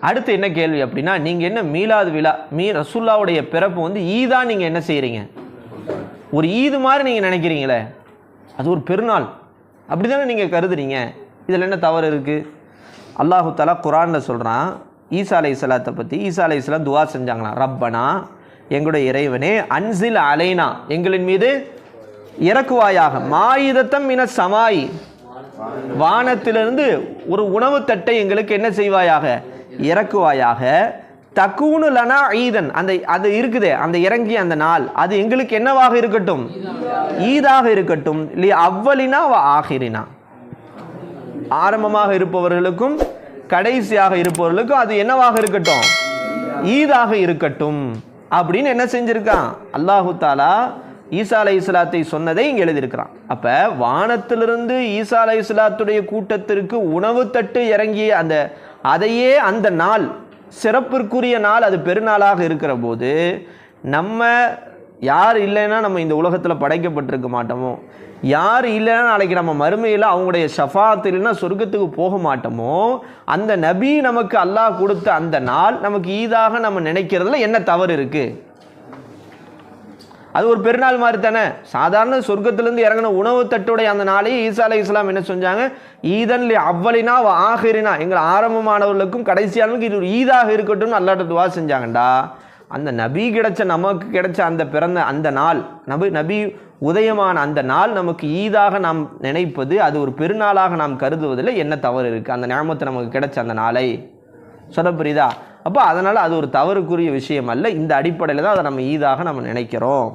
அடுத்து என்ன கேள்வி அப்படின்னா, நீங்கள் என்ன மீலாது விழா ரசூல்லாவுடைய பிறப்பு வந்து ஈதா நீங்கள் என்ன செய்கிறீங்க? ஒரு ஈது மாதிரி நீங்கள் நினைக்கிறீங்களே, அது ஒரு பெருநாள் அப்படி தானே நீங்கள் கருதுறீங்க. இதில் என்ன தவறு இருக்குது? அல்லாஹு தஆலா குர்ஆனில் சொல்கிறான் ஈசா அலைஹிஸ்ஸலாத்தை பற்றி. ஈசா அலைஹிஸ்ஸலாம் துவா செஞ்சாங்களாம், ரப்பனா எங்களுடைய இறைவனே, அன்சில் அலைனா எங்களின் மீது இறக்குவாயாக, மாயிதத்தம் மின சமாய் வானத்திலிருந்து ஒரு உணவு தட்டை எங்களுக்கு என்ன செய்வாயாக, இறக்குவாயாக. தக்கூனு லனா ஈதன், அந்த அது இருக்குதே அந்த இறங்கிய அந்த நாள், அது எங்களுக்கு என்னவாக இருக்கட்டும், ஈதாக இருக்கட்டும். லி அவ்வலினா வ ஆஹிரினா, ஆரம்பமாக இருப்பவர்களுக்கும் கடைசியாக இருப்பவர்களுக்கும் அது என்னவாக இருக்கட்டும், ஈதாக இருக்கட்டும் அப்படின்னு என்ன செஞ்சிருக்கான் அல்லாஹு தாலா ஈசா அலைஹிஸ்ஸலாத்தை சொன்னதை இங்கே எழுதியிருக்கிறான். அப்போ வானத்திலிருந்து ஈசா அலைஹிஸ்ஸலாத்துடைய கூட்டத்திற்கு உணவு தட்டு இறங்கிய அதையே அந்த நாள் சிறப்பிற்குரிய நாள், அது பெருநாளாக இருக்கிற போது நம்ம யார் இல்லைன்னா நம்ம இந்த உலகத்தில் படைக்கப்பட்டிருக்க மாட்டோமோ, யார் இல்லைன்னா நாளைக்கு நம்ம மறுமையில் அவங்களுடைய ஷஃபாத் இல்லைன்னா சொர்க்கத்துக்கு போக மாட்டோமோ, அந்த நபி நமக்கு அல்லாஹ் கொடுத்த அந்த நாள் நமக்கு ஈதாக நம்ம நினைக்கிறதுல என்ன தவறு இருக்குது? அது ஒரு பெருநாள் மாதிரி தானே. சாதாரண சொர்க்கத்திலேருந்து இறங்கின உணவு தட்டுடைய அந்த நாளையே ஈசா அலைஹிஸ்ஸலாம் என்ன செஞ்சாங்க, ஈதன் லி அவ்வலினா வ ஆஹிரினா, எங்கள் ஆரம்பமானவர்களுக்கும் கடைசியானவர்களுக்கும் இது ஒரு ஈதாக இருக்கட்டும்னு அல்லாஹ்ட்ட துவா செஞ்சாங்கண்டா, அந்த நபி கிடைச்ச நமக்கு கிடைச்ச அந்த பிறந்த அந்த நாள், நபி உதயமான அந்த நாள் நமக்கு ஈதாக நாம் நினைப்பது, அது ஒரு பெருநாளாக நாம் கருதுவதில் என்ன தவறு இருக்குது? அந்த நியமத்தை நமக்கு கிடைச்ச அந்த நாளை சொல்ல புரியுதா? அப்போ அதனால் அது ஒரு தவறுக்குரிய விஷயம் அல்ல. இந்த அடிப்படையில் தான் அதை நம்ம ஈதாக நம்ம நினைக்கிறோம்.